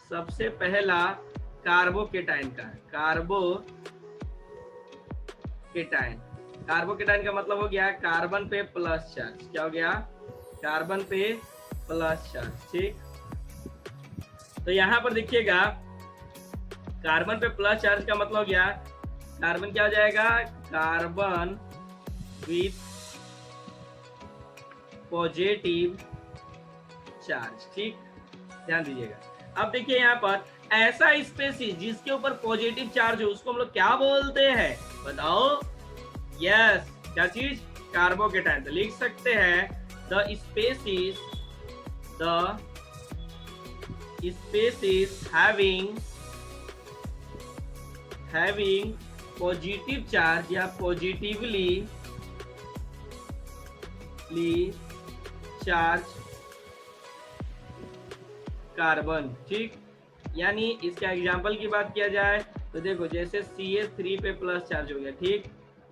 सबसे पहला कार्बोकेटाइन का, कार्बोकेटाइन का मतलब हो गया कार्बन पे प्लस चार्ज। क्या हो गया? कार्बन पे प्लस चार्ज। ठीक, तो यहां पर देखिएगा कार्बन पे प्लस चार्ज का मतलब हो गया कार्बन क्या हो जाएगा? Carbon with positive charge. ठीक, ध्यान दीजिएगा। अब देखिए यहाँ पर ऐसा स्पेसीज जिसके ऊपर पॉजिटिव चार्ज हो उसको हम लोग क्या बोलते हैं? बताओ। यस, क्या चीज? कार्बोकेटाइन। तो लिख सकते हैं the species having positive charge या पॉजिटिवली चार्ज कार्बन। ठीक, यानी इसका एग्जाम्पल की बात किया जाए तो देखो जैसे CH3 पे प्लस चार्ज हो गया, ठीक,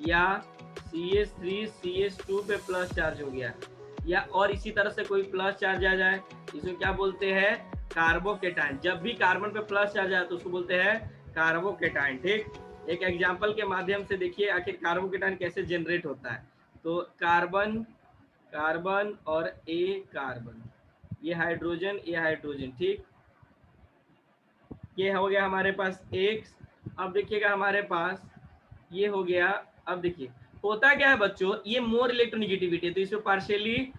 या CH3 CH2 पे प्लस चार्ज हो गया, या और इसी तरह से कोई प्लस चार्ज आ जाए, इसको क्या बोलते हैं? कार्बोकेटाइन। जब भी कार्बन पे प्लस चार्ज आए तो उसको बोलते हैं कार्बोकेटाइन। ठीक, एक एग्जाम्पल के माध्यम से देखिए आखिर कार्बोकेटाइन कैसे जनरेट होता है। तो कार्बन और ए कार्बन, ये हाइड्रोजन, ये हाइड्रोजन। ठीक, ये हो गया हमारे पास X। अब देखिएगा हमारे पास ये हो गया। अब देखिए होता क्या है बच्चों, ये मोर इलेक्ट्रोनिगेटिविटी है तो इसमें पार्शियली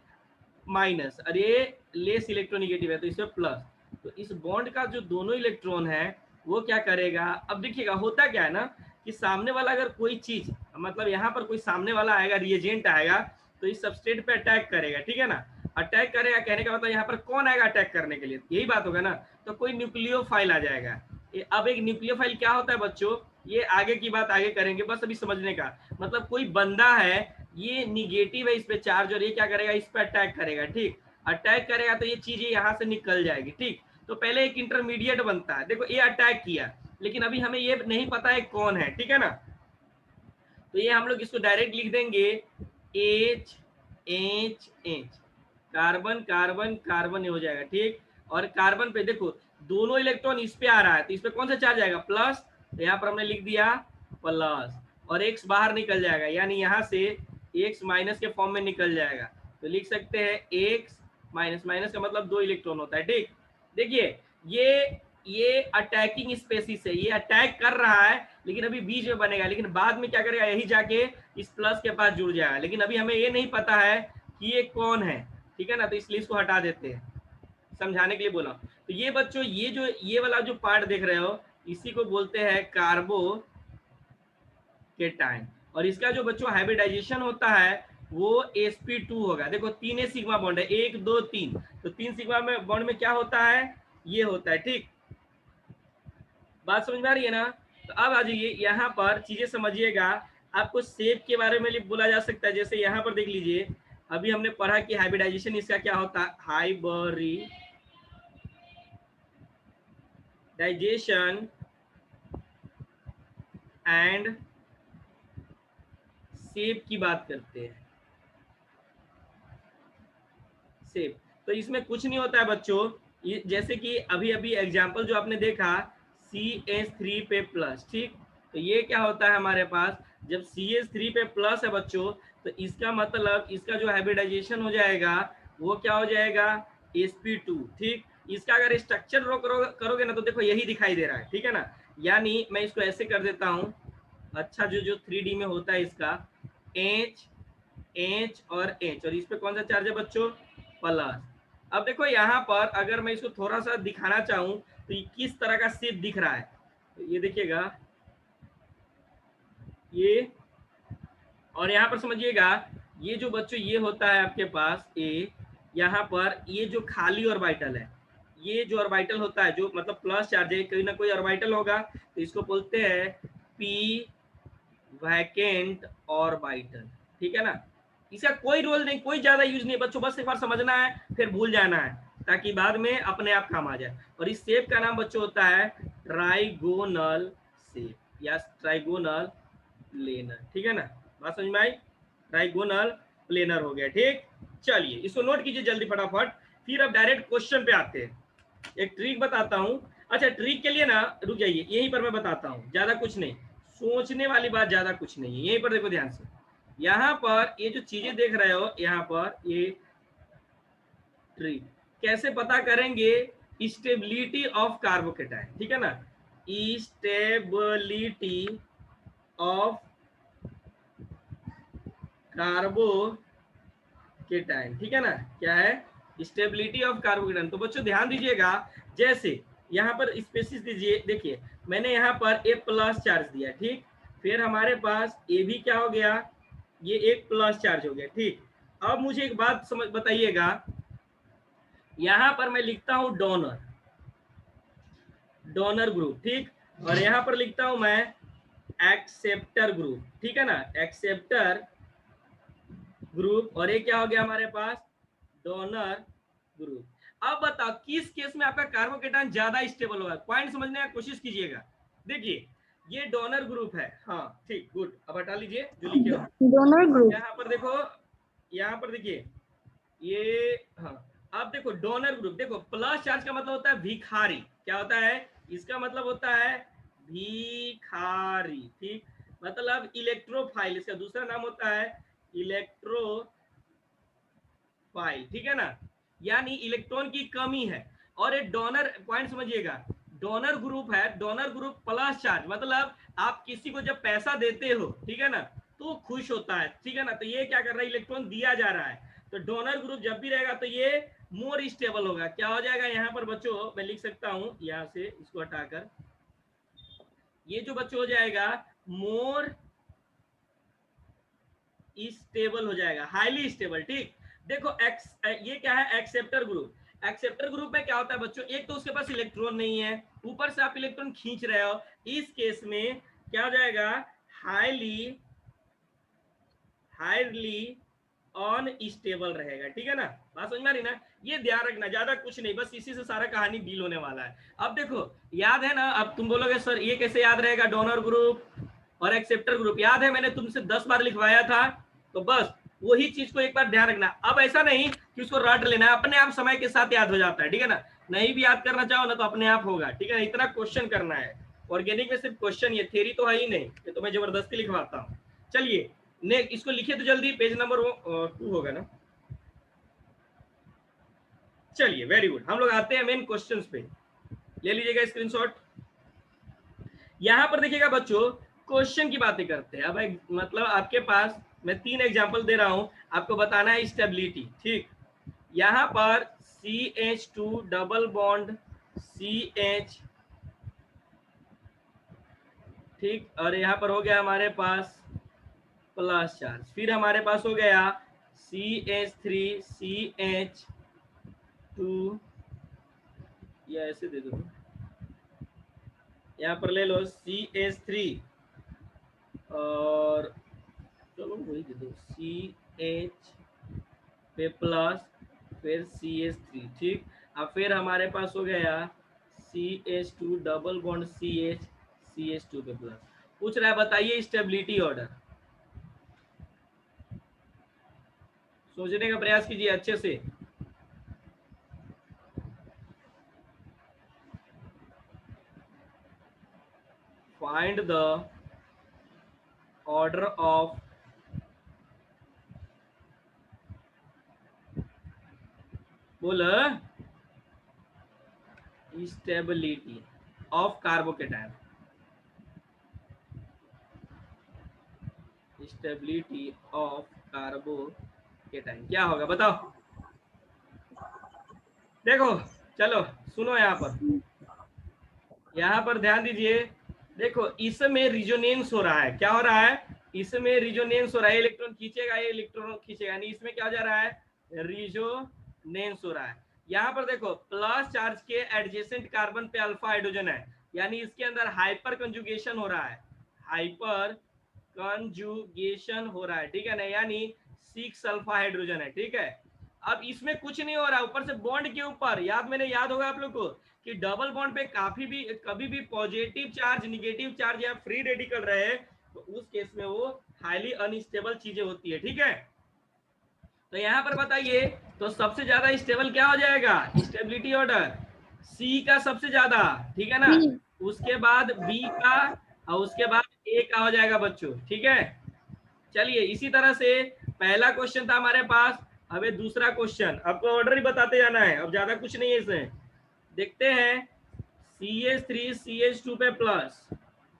माइनस, और ये लेस इलेक्ट्रोनिगेटिव है तो इसमें प्लस। तो इस बॉन्ड का जो दोनों इलेक्ट्रॉन है वो क्या करेगा? अब देखिएगा होता क्या है ना कि सामने वाला अगर कोई चीज, मतलब यहाँ पर कोई सामने वाला आएगा, रिएजेंट आएगा तो इस सबस्ट्रेट पे अटैक करेगा। ठीक है ना, अटैक करेगा कहने का मतलब यहाँ पर कौन आएगा अटैक करने के लिए? यही बात होगा ना। तो कोई न्यूक्लियोफाइल आ जाएगा। अब एक न्यूक्लियोफाइल क्या होता है बच्चों, ये आगे की बात आगे करेंगे, बस अभी समझने का मतलब कोई बंदा है, ये निगेटिव है इस पे चार्ज, और ये क्या करेगा? इस पे अटैक करेगा। ठीक, अटैक करेगा तो ये चीजें यहाँ से निकल जाएगी। ठीक, तो पहले एक इंटरमीडिएट बनता है। देखो ये अटैक किया लेकिन अभी हमें ये नहीं पता है कौन है। ठीक है ना, तो ये हम लोग इसको डायरेक्ट लिख देंगे H H H, carbon carbon carbon हो जाएगा। ठीक, और कार्बन पे देखो दोनों इलेक्ट्रॉन इस पे आ रहा है तो इस पे कौन सा चार्ज आएगा? प्लस। तो यहाँ पर हमने लिख दिया प्लस, और X बाहर निकल जाएगा, यानी यहाँ से X माइनस के फॉर्म में निकल जाएगा। तो लिख सकते हैं X माइनस, माइनस का मतलब 2 इलेक्ट्रॉन होता है। ठीक, देखिए ये अटैकिंग स्पेसिस है, ये अटैक कर रहा है लेकिन अभी बीच में बनेगा, लेकिन बाद में क्या करेगा? यही जाके इस प्लस के पास जुड़ जाएगा, लेकिन अभी हमें ये नहीं पता है कि ये कौन है। ठीक है ना, तो इसलिए इसको हटा देते हैं, समझाने के लिए बोला। तो ये बच्चों ये वाला जो पार्ट देख रहे हो इसी को बोलते हैं कार्बोकेटाइन, और इसका जो बच्चों हाइब्रिडाइजेशन होता है वो sp2 होगा। देखो 3 सिग्मा बॉन्ड है, 1 2 3, तो 3 सिग्मा में बॉन्ड में क्या होता है? ये होता है। ठीक, बात समझ में आ रही है ना? तो अब आ जाइए यहाँ पर चीजें समझिएगा। आपको शेप के बारे में बोला जा सकता है, जैसे यहाँ पर देख लीजिए अभी हमने पढ़ा कि हाइब्रिडाइजेशन इसका क्या होता है? हाइब्रिडाइजेशन एंड शेप की बात करते हैं। शेप तो इसमें कुछ नहीं होता है बच्चों, ये जैसे कि अभी अभी एग्जांपल जो आपने देखा CH3 पे प्लस। ठीक, तो ये क्या होता है हमारे पास? जब CH3 पे प्लस है बच्चों तो इसका मतलब इसका जो हाइब्रिडाइजेशन हो जाएगा वो क्या हो जाएगा? sp2। ठीक, इसका अगर स्ट्रक्चर करोगे ना तो देखो यही दिखाई दे रहा है। ठीक है ना, यानी मैं इसको ऐसे कर देता हूँ। अच्छा, जो 3D में होता है इसका H H और H, और इस पे कौन सा चार्ज है बच्चों? प्लस। अब देखो यहाँ पर अगर मैं इसको थोड़ा सा दिखाना चाहूँ तो ये किस तरह का शेप दिख रहा है, तो ये देखिएगा ये, और यहाँ पर समझिएगा ये जो बच्चों ये होता है आपके पास ए, यहाँ पर ये जो खाली ऑर्बिटल है, ये जो ऑर्बिटल होता है जो मतलब प्लस चार्ज है, कोई ना कोई ऑर्बिटल होगा तो इसको बोलते हैं p वैकेंट ऑर्बिटल। ठीक है ना, इसका कोई रोल नहीं, कोई ज्यादा यूज नहीं है बच्चों, बस एक बार समझना है फिर भूल जाना है ताकि बाद में अपने आप काम आ जाए। और इस शेप का नाम बच्चों होता है ट्राइगोनल शेप या ट्राइगोनल प्लेनर। ठीक है ना, बात समझ में आई? ट्राइगोनल प्लेनर हो गया। ठीक, चलिए इसको नोट कीजिए जल्दी फटाफट, फिर अब डायरेक्ट क्वेश्चन पे आते हैं। एक ट्रिक बताता हूँ। अच्छा ट्रिक के लिए ना रुक जाइए, यहीं पर मैं बताता हूँ, ज्यादा कुछ नहीं, सोचने वाली बात ज्यादा कुछ नहीं है। यहीं पर देखो ध्यान से, यहाँ पर ये जो चीजें देख रहे हो, यहाँ पर ये ट्रिक कैसे पता करेंगे, स्टेबिलिटी ऑफ कार्बोकेटाइन, ठीक है ना, स्टेबिलिटी ऑफ कार्बोकेटाइन, ठीक है ना, क्या है, स्टेबिलिटी ऑफ कार्बोकेटाइन। तो बच्चों ध्यान दीजिएगा, जैसे यहाँ पर स्पेसिस दीजिए, देखिए मैंने यहाँ पर ए प्लस चार्ज दिया, ठीक, फिर हमारे पास ए भी क्या हो गया, ये एक प्लस चार्ज हो गया, ठीक। अब मुझे एक बात समझ बताइएगा, यहाँ पर मैं लिखता हूँ डोनर, डोनर ग्रुप, ठीक, और यहाँ पर लिखता हूँ मैं एक्सेप्टर ग्रुप, ठीक है ना, एक्सेप्टर ग्रुप, और ये क्या हो गया हमारे पास, डोनर ग्रुप। अब बताओ किस केस में आपका कार्बोकेटाइन ज्यादा स्टेबल होगा, पॉइंट समझने की कोशिश कीजिएगा। देखिए ये डोनर ग्रुप है, हाँ ठीक, गुड, अब हटा लीजिए जो लिखे हो, डोनर ग्रुप। यहाँ पर देखो, यहाँ पर देखिए ये, हाँ अब देखो डोनर ग्रुप, देखो प्लस चार्ज का मतलब होता है भिखारी, क्या होता है, इसका मतलब होता है भिखारी, ठीक, मतलब इलेक्ट्रोफाइल, इसका दूसरा नाम होता है इलेक्ट्रोफाइल, ठीक है ना, यानी इलेक्ट्रॉन की कमी है। और ये डोनर, पॉइंट समझिएगा, डोनर ग्रुप है, डोनर ग्रुप प्लस चार्ज, मतलब आप किसी को जब पैसा देते हो, ठीक है ना, तो खुश होता है, ठीक है ना, तो ये क्या कर रहा है, इलेक्ट्रॉन दिया जा रहा है, तो डोनर ग्रुप जब भी रहेगा तो ये मोर स्टेबल होगा, क्या हो जाएगा यहाँ पर बच्चों, मैं लिख सकता हूँ यहाँ से इसको हटाकर, ये जो बच्चों हो जाएगा मोर स्टेबल हो जाएगा, हाईली स्टेबल, ठीक। देखो ये क्या है, एक्सेप्टर ग्रुप, एक्सेप्टर ग्रुप में क्या होता है बच्चों, एक तो उसके पास इलेक्ट्रॉन नहीं है, ऊपर से आप इलेक्ट्रॉन खींच रहे हो, इस केस में क्या हो जाएगा, हाईली अनस्टेबल रहेगा, ठीक है ना, बात समझ में आ रही ना, ये ध्यान रखना, ज्यादा कुछ नहीं, बस इसी से सारा कहानी डील होने वाला है। अब देखो याद है ना, अब तुम बोलोगे सर ये कैसे याद रहेगा, डोनर ग्रुप और एक्सेप्टर ग्रुप, याद है मैंने तुमसे 10 बार लिखवाया था, तो बस वही चीज को एक बार ध्यान रखना। अब ऐसा नहीं कि उसको रट लेना है, अपने आप समय के साथ याद हो जाता है, ठीक है ना, नहीं भी याद करना चाहो ना तो अपने आप होगा, ठीक है, इतना क्वेश्चन करना है, ऑर्गेनिक में सिर्फ क्वेश्चन, ये थ्योरी तो है ही नहीं, ये तो मैं जबरदस्ती लिखवाता हूँ। चलिए ने इसको लिखे तो जल्दी, पेज नंबर 2 होगा ना, चलिए वेरी गुड, हम लोग आते हैं मेन क्वेश्चंस पे, ले लीजिएगा स्क्रीनशॉट। यहाँ पर देखिएगा बच्चों, क्वेश्चन की बातें करते हैं, अब एक मतलब आपके पास मैं 3 एग्जांपल दे रहा हूं, आपको बताना है स्टेबिलिटी, ठीक, यहाँ पर CH2 डबल बॉन्ड CH, ठीक, और यहाँ पर हो गया हमारे पास प्लस चार्ज, फिर हमारे पास हो गया CH3 CH2, या ऐसे दे दो, यहाँ पर ले लो CH3 और चलो वही दे दो CH पे प्लस फिर CH3, ठीक, अब फिर हमारे पास हो गया CH2 double bond CH CH2 पे प्लस। पूछ रहा है बताइए स्टेबिलिटी ऑर्डर, सोचने का प्रयास कीजिए अच्छे से। फाइंड द ऑर्डर ऑफ बोल stability of carbocation, stability of carbocation क्या होगा बताओ। देखो चलो सुनो, यहाँ पर ध्यान दीजिए, देखो इसमें रिजोनेंस हो रहा है, क्या हो रहा है, इसमें रिजोनेंस हो रहा है, इलेक्ट्रॉन खींचेगा, ये इलेक्ट्रॉन खींचेगा, यानी इसमें क्या जा रहा है, रिजोनेंस हो रहा है। यहाँ पर देखो प्लस चार्ज के एडजेसेंट कार्बन पे अल्फा हाइड्रोजन है, यानी इसके अंदर हाइपर कंजुगेशन हो रहा है, हाइपर कंजुगेशन हो रहा है, ठीक है ना, यानी 6 अल्फा हाइड्रोजन है, ठीक है। अब इसमें कुछ नहीं हो रहा, ऊपर से बॉन्ड के ऊपर याद होगा आप लोग को कि डबल बॉन्ड पे कभी भी पॉजिटिव चार्ज, निगेटिव चार्ज या फ्री रेडिकल रहे तो उस केस में वो हाईली अनस्टेबल चीजें होती है, ठीक है। तो यहाँ पर बताइए, तो सबसे ज्यादा स्टेबल क्या हो जाएगा, स्टेबिलिटी ऑर्डर सी का सबसे ज्यादा, ठीक है ना, उसके बाद बी का और उसके बाद ए का हो जाएगा बच्चों, ठीक है। चलिए इसी तरह से पहला क्वेश्चन था हमारे पास, अब ये दूसरा क्वेश्चन, आपको ऑर्डर ही बताते जाना है, अब ज्यादा कुछ नहीं है इसमें। देखते हैं CH3 CH2 पे प्लस,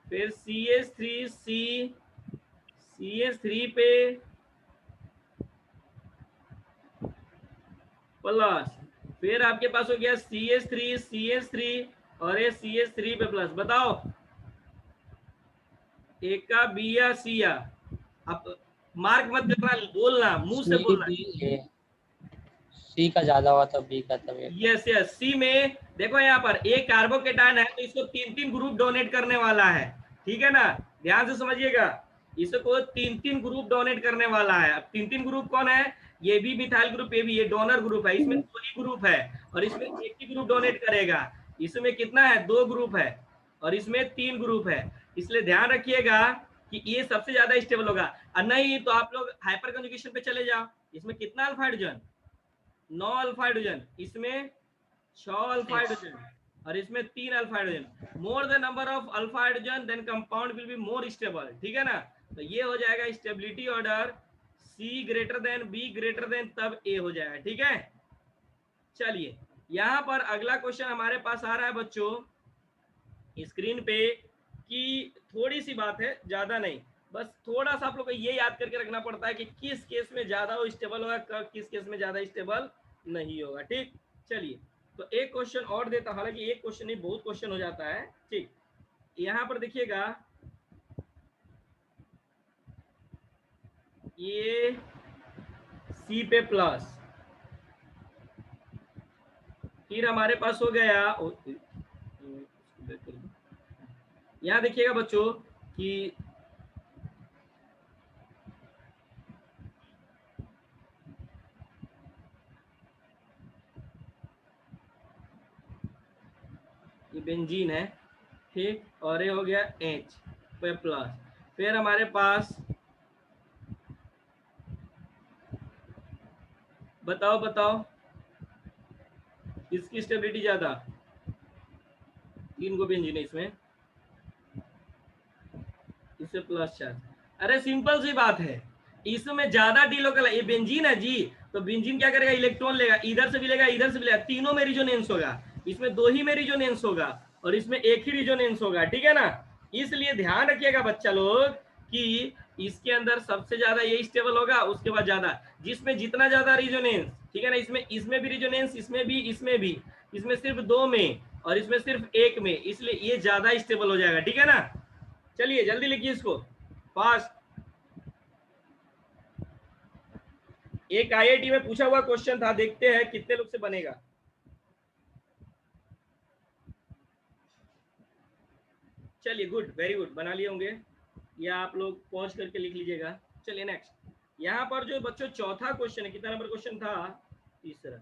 फिर CH3 पे प्लस, फिर आपके पास हो गया CH3 और ये CH3 पे प्लस। बताओ ए का बी या सी या? अब मार्क मत करना, बोलना, मुंह से बोलना। सी का ज्यादा हुआ था, बी का तब। यस यस, सी में देखो यहाँ पर एक कार्बोकेटायन है तो इसको 3-3 ग्रुप डोनेट करने वाला है, ठीक है ना, ध्यान से समझिएगा, इसको 3-3 ग्रुप डोनेट करने वाला है। अब 3-3 ग्रुप कौन है? ये भी मिथाइल ग्रुप, ये भी, ये डोनर ग्रुप है, इसमें 2 ही ग्रुप है और इसमें एक ही ग्रुप डोनेट करेगा। इसमें कितना है? 2 ग्रुप है और इसमें 3 ग्रुप है, इसलिए ध्यान रखिएगा कि ये सबसे ज्यादा स्टेबल होगा। और नहीं तो आप लोग हाइपर कंजुगेशन पे चले जाओ, इसमें कितना अल्फा हाइड्रोजन? 9 अल्फा हाइड्रोजन, इसमें 6 अल्फा हाइड्रोजन और इसमें 3 alpha hydrogen. More the number of alpha hydrogen then compound will be more stable, ठीक है ना। तो ये हो जाएगा stability order C greater than B greater than तब ए हो जाएगा, ठीक है। चलिए यहां पर अगला क्वेश्चन हमारे पास आ रहा है बच्चों स्क्रीन पे, कि थोड़ी सी बात है, ज्यादा नहीं, बस थोड़ा सा आप लोग को ये याद करके रखना पड़ता है कि किस केस में ज्यादा वो स्टेबल होगा, किस केस में ज्यादा स्टेबल नहीं होगा, ठीक। चलिए तो एक क्वेश्चन और देता, हालांकि एक क्वेश्चन नहीं बहुत क्वेश्चन हो जाता है, ठीक। यहाँ पर देखिएगा ये सी पे प्लस, फिर हमारे पास हो गया, यहाँ देखिएगा बच्चों कि ये बेंजीन है, ठीक, और ये हो गया H पे प्लस, फिर हमारे पास बताओ बताओ इसकी स्टेबिलिटी ज्यादा, 3 को बेंजीन है इसमें, इससे प्लस चार्ज। अरे सिंपल सी बात है, इसमें ज्यादा डी लोकल, ये बेंजीन है जी, तो बेंजीन क्या करेगा? इलेक्ट्रॉन लेगा, इधर से भी लेगा इधर से भी लेगा, तीनों में रिजोनेंस होगा, इसमें 2 ही में रिजोनेंस होगा और इसमें एक ही रिजोनेंस होगा, ठीक है ना। इसलिए ध्यान रखिएगा बच्चा लोग कि इसके अंदर सबसे ज्यादा ये स्टेबल होगा, उसके बाद ज्यादा, जिसमें जितना ज्यादा रिजोनेंस, ठीक है ना, इसमें भी रिजोनेंस, इसमें भी, इसमें सिर्फ 2 में और इसमें सिर्फ 1 में, इसलिए ये ज्यादा स्टेबल हो जाएगा, ठीक है ना। चलिए जल्दी लिखिए इसको फास्ट। एक आईआईटी में पूछा हुआ क्वेश्चन था, देखते हैं कितने लोग से बनेगा। चलिए गुड, वेरी गुड, बना लिए होंगे या आप लोग पॉज करके लिख लीजिएगा। चलिए नेक्स्ट, यहाँ पर जो बच्चों चौथा क्वेश्चन है, कितना नंबर क्वेश्चन था? तीसरा।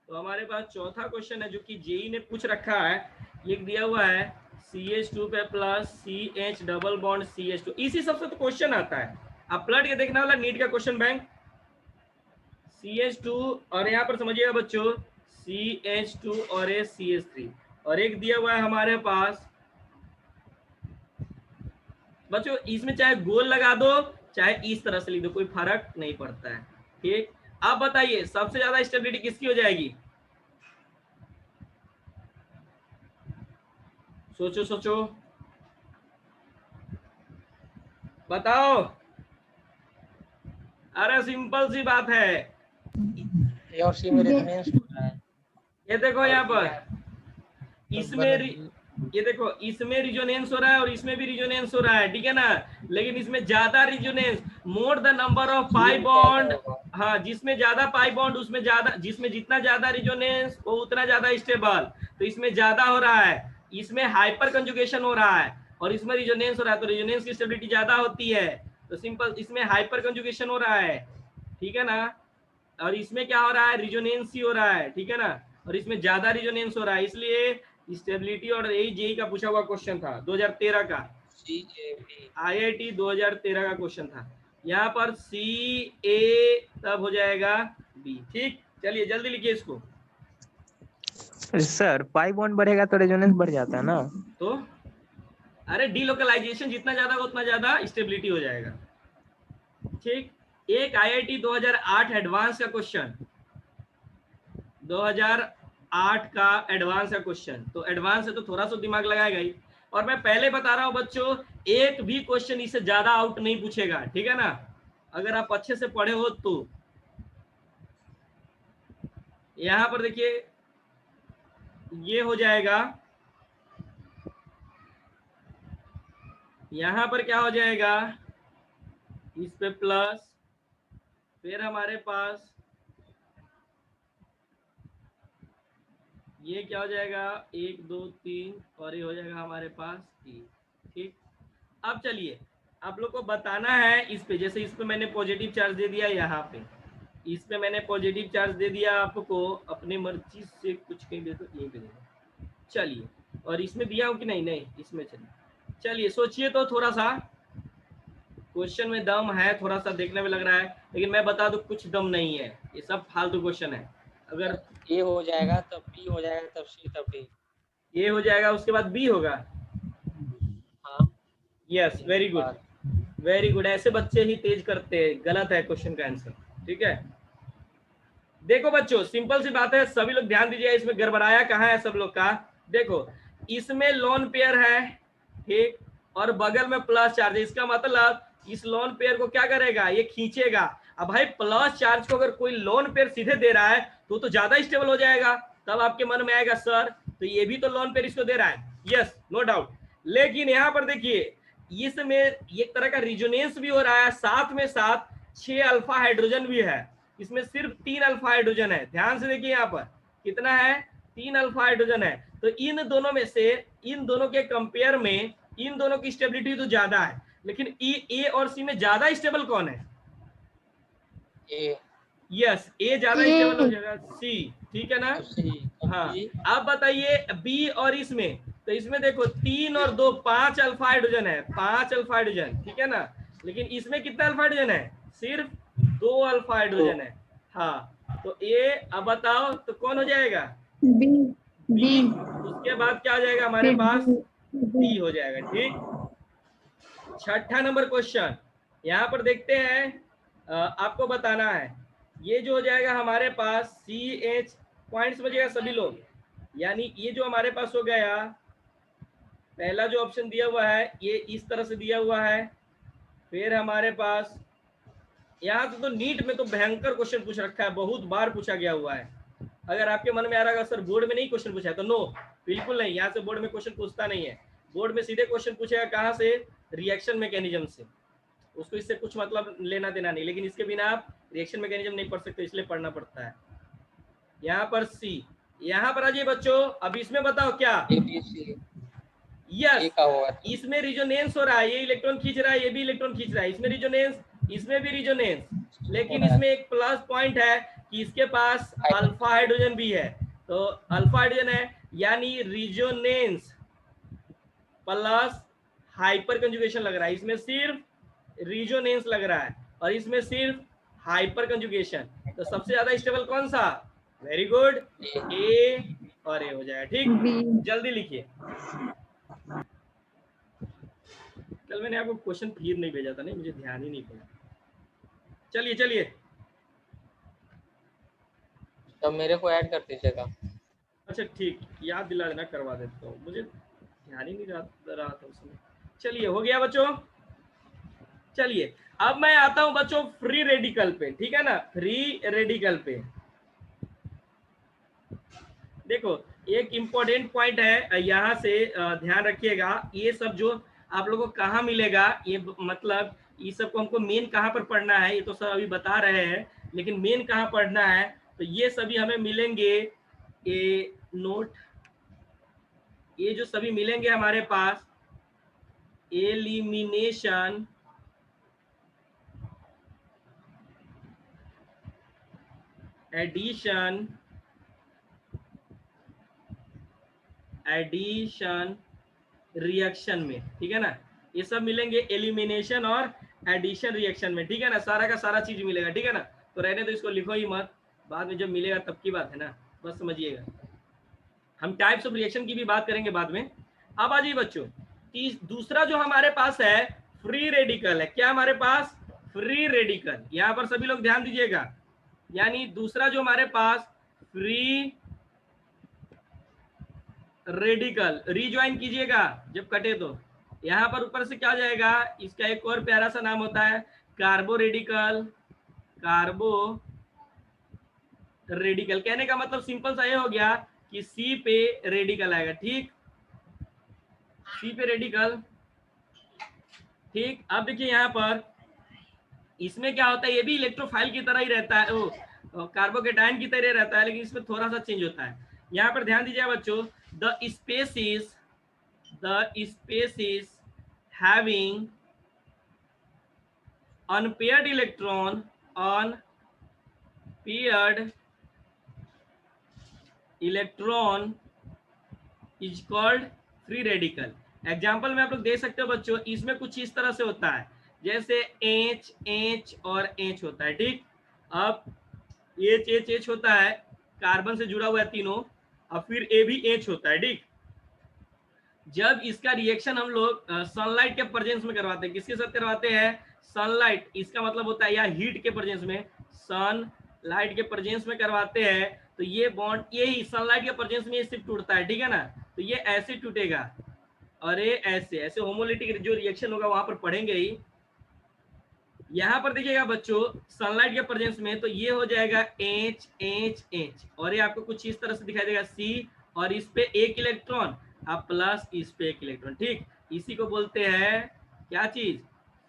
तो हमारे पास चौथा क्वेश्चन है जो कि जेई ने पूछ रखा है, ये दिया हुआ है CH2 पे plus CH double bond CH2, इसी सबसे तो क्वेश्चन आता है, आप पलट के देखना वाला नीट का क्वेश्चन बैंक, CH2 और यहाँ पर समझिएगा बच्चों CH2 और ये CH3, और एक दिया हुआ है हमारे पास बच्चों, इसमें चाहे गोल लगा दो चाहे इस तरह से लिख दो, कोई फर्क नहीं पड़ता है, ठीक। अब बताइए सबसे ज्यादा स्टेबिलिटी किसकी हो जाएगी? सोचो सोचो बताओ। अरे सिंपल सी बात है, ए और सी में रिजोनेंस हो रहा है। ये देखो यहाँ पर इसमें ये देखो इसमें रिजोनेंस हो रहा है और इसमें भी रिजोनेंस हो रहा है, ठीक है ना, लेकिन इसमें ज्यादा resonance, more the number of pi bond, हाँ जिसमें ज्यादा पाई बॉन्ड उसमें ज्यादा, जिसमें जितना ज्यादा रिजोनेंस वो उतना ज्यादा स्टेबल, तो इसमें ज्यादा हो रहा है, इसमें हाइपर कंजुगेशन हो रहा है और इसमें रिजोनेंस हो रहा है, तो रिजोनेंस की स्टेबिलिटी ज्यादा होती है, तो सिंपल इसमें हाइपर कंजुगेशन हो रहा है, ठीक है ना, और इसमें क्या हो रहा है? रिजोनेंस ही हो रहा है, ठीक है ना, और इसमें ज्यादा रिजोनेंस हो रहा है, इसलिए स्टेबिलिटी और यही जेई का पूछा हुआ क्वेश्चन था 2013 का, आईआईटी 2013 का क्वेश्चन था। यहाँ पर सी ए तब हो जाएगा बी, ठीक। चलिए जल्दी लिखिए इसको, सर पाई बॉन्ड बढ़ेगा तो रेजोनेंस बढ़ जाता है ना। तो अरे डीलोकलाइजेशन जितना ज्यादा उतना ज्यादा स्टेबिलिटी हो जाएगा। ठीक, एक आईआईटी 2008 एडवांस का क्वेश्चन, 2008 का एडवांस का क्वेश्चन, तो एडवांस है तो थोड़ा सा दिमाग लगाएगा ही। और मैं पहले बता रहा हूं बच्चों, एक भी क्वेश्चन इससे ज्यादा आउट नहीं पूछेगा, ठीक है ना, अगर आप अच्छे से पढ़े हो तो। यहां पर देखिए ये हो जाएगा, यहां पर क्या हो जाएगा, इस पे प्लस, फिर हमारे पास ये क्या हो जाएगा 1 2 3 और ये हो जाएगा हमारे पास 3। ठीक, अब चलिए आप लोग को बताना है इस पे, जैसे इस पे मैंने पॉजिटिव चार्ज दे दिया, यहाँ पे इस पे मैंने पॉजिटिव चार्ज दे दिया आपको, अपनी मर्जी से कुछ कहीं दे दो, यहीं पे दे दो। चलिए, और इसमें दिया हूँ कि नहीं, नहीं इसमें, चलिए सोचिए तो थोड़ा सा, क्वेश्चन में दम है, थोड़ा सा देखने में लग रहा है, लेकिन मैं बता दूं कुछ दम नहीं है, ये सब फालतू क्वेश्चन है। अगर ए हो जाएगा तब बी हो जाएगा तब सी तब डी। ये हो जाएगा उसके बाद बी होगा। हाँ yes, very good, very good, ऐसे बच्चे ही तेज करते हैं, गलत है क्वेश्चन का आंसर। ठीक है, देखो बच्चों सिंपल सी बात है, सभी लोग ध्यान दीजिए, इसमें गड़बड़ाया कहाँ है सब लोग का। देखो इसमें लोन पेयर है, ठीक, और बगल में प्लस चार्ज है, इसका मतलब इस लोन पेयर को क्या करेगा, ये खींचेगा। अब भाई प्लस चार्ज को अगर कोई लोन पेयर सीधे दे रहा है तो ज्यादा स्टेबल हो जाएगा। तब आपके मन में आएगा सर तो ये भी तो लोन पेयर इसको दे रहा है, यस नो डाउट। लेकिन यहाँ पर देखिए इसमें एक तरह का रिजोनेंस भी हो रहा है, साथ में साथ 6 अल्फा हाइड्रोजन भी है, इसमें सिर्फ 3 अल्फा हाइड्रोजन है। ध्यान से देखिए यहाँ पर कितना है, 3 अल्फा हाइड्रोजन है। तो इन दोनों में से, इन दोनों के कंपेयर में इन दोनों की स्टेबिलिटी तो ज्यादा है, लेकिन ए और सी में ज्यादा स्टेबल कौन है? ए। यस, ए ज्यादा स्टेबल हो जाएगा, सी, ठीक है ना। हाँ, अब बताइए बी और इसमें, तो इसमें देखो 3 और 2 5 अल्फा हाइड्रोजन है, 5 अल्फा हाइड्रोजन, ठीक है ना, लेकिन इसमें कितना अल्फा हाइड्रोजन है, सिर्फ 2 अल्फा हाइड्रोजन है। हाँ, तो ए, अब बताओ तो कौन हो जाएगा, बी। बी, उसके बाद क्या हो जाएगा हमारे पास, डी हो जाएगा। ठीक, छठा नंबर क्वेश्चन यहाँ पर देखते हैं, आपको बताना है, ये जो हो जाएगा हमारे पास सी एच, पॉइंट समझिएगा सभी लोग, यानी ये जो हमारे पास हो गया, पहला जो ऑप्शन दिया हुआ है ये इस तरह से दिया हुआ है, फिर हमारे पास यहाँ से तो नीट में तो भयंकर क्वेश्चन पूछ रखा है, बहुत बार पूछा गया हुआ है। अगर आपके मन में आ रहा है सर बोर्ड में नहीं क्वेश्चन पूछा है, तो नो, बिल्कुल नहीं, यहाँ से बोर्ड में क्वेश्चन पूछता नहीं है। बोर्ड में सीधे क्वेश्चन पूछेगा कहाँ से, रिएक्शन मैकेनिज्म से, उसको इससे कुछ मतलब लेना देना नहीं, लेकिन इसके बिना आप रिएक्शन मैकेनिज्म नहीं पढ़ सकते, इसलिए पढ़ना पड़ता है। यहाँ पर सी, यहाँ पर आ जाइए बच्चों, अब इसमें बताओ क्या, यस, इसमें रिजोनेंस हो रहा है, ये इलेक्ट्रॉन खींच रहा है, ये भी इलेक्ट्रॉन खींच रहा है, इसमें रिजोनेंस, इसमें भी रिजोनेंस, लेकिन इसमें एक प्लस पॉइंट है कि इसके पास अल्फा हाइड्रोजन भी है, तो अल्फा हाइड्रोजन है, यानी रिजोनेंस प्लस हाइपर कंजुगेशन लग रहा है, इसमें सिर्फ रिजोनेंस लग रहा है और इसमें सिर्फ हाइपर कंजुगेशन। तो सबसे ज्यादा स्टेबल कौन सा, वेरी गुड, ए और ए हो जाएगा। ठीक, जल्दी लिखिए, कल मैंने आपको क्वेश्चन फिर नहीं भेजा था, नहीं मुझे ध्यान ही नहीं पड़ा। चलिए चलिए, तब मेरे को ऐड कर दीजिएगा। अच्छा ठीक, याद दिला देना, करवा देता हूँ, मुझे ध्यान ही नहीं रहा था उसमें। चलिए हो गया बच्चों। चलिए अब मैं आता हूं बच्चों फ्री रेडिकल पे, ठीक है ना, फ्री रेडिकल पे देखो एक इंपॉर्टेंट पॉइंट है, यहाँ से ध्यान रखिएगा, ये सब जो आप लोगों को कहाँ मिलेगा, ये मतलब ये सब को हमको मेन कहाँ पर पढ़ना है, ये तो सब अभी बता रहे हैं, लेकिन मेन कहाँ पढ़ना है, तो ये सभी हमें मिलेंगे, ये नोट, ये जो सभी मिलेंगे हमारे पास, एलिमिनेशन, एडिशन, एडिशन रिएक्शन में, ठीक है ना, ये सब मिलेंगे एलिमिनेशन और एडिशन रिएक्शन में, ठीक है ना, सारा का सारा चीज मिलेगा, ठीक है ना। तो रहने तो इसको लिखो ही मत, बाद में जब मिलेगा तब की बात है ना, बस समझिएगा। हम टाइप्स ऑफ रिएक्शन की भी बात करेंगे बाद में। अब आ जाइए बच्चों, दूसरा जो हमारे पास है फ्री रेडिकल है। क्या हमारे पास? Free radical. यहां पर सभी लोग ध्यान दीजिएगा, यानी दूसरा जो हमारे पास फ्री रेडिकल, रीज्वाइन कीजिएगा जब कटे तो। यहां पर ऊपर से क्या हो जाएगा, इसका एक और प्यारा सा नाम होता है कार्बो रेडिकल। कार्बो रेडिकल कहने का मतलब सिंपल सा ये हो गया कि सी पे रेडिकल आएगा। ठीक, सी पे रेडिकल। ठीक, अब देखिए यहाँ पर इसमें क्या होता है, ये भी इलेक्ट्रोफाइल की तरह ही रहता है, वो कार्बोकेटाइन की तरह रहता है, लेकिन इसमें थोड़ा सा चेंज होता है। यहाँ पर ध्यान दीजिए बच्चों, the species having unpaired electron is called free radical. Example में आप लोग दे सकते हो बच्चों, इसमें कुछ इस तरह से होता है, जैसे एच एच और एच होता है। ठीक, अब एच एच एच होता है, कार्बन से जुड़ा हुआ है तीनों, और फिर ए भी एच होता है। ठीक, जब इसका रिएक्शन हम लोग सनलाइट के प्रेजेंस में करवाते हैं, किसके साथ करवाते हैं? सनलाइट, इसका मतलब होता है या हीट के प्रेजेंस में, सनलाइट के प्रेजेंस में करवाते हैं, तो ये बॉन्ड यही सनलाइट के प्रेजेंस में सिर्फ टूटता है। ठीक है ना, तो ये ऐसे टूटेगा और ये ऐसे ऐसे होमोलिटिक जो रिएक्शन होगा वहां पर पढ़ेंगे ही। यहाँ पर देखिएगा बच्चों, सनलाइट के प्रेजेंस में तो ये हो जाएगा एच एच एच, और ये आपको कुछ इस तरह से दिखाई देगा सी, और इस पे एक इलेक्ट्रॉन, अब प्लस इस पे एक इलेक्ट्रॉन। ठीक, इसी को बोलते हैं क्या चीज?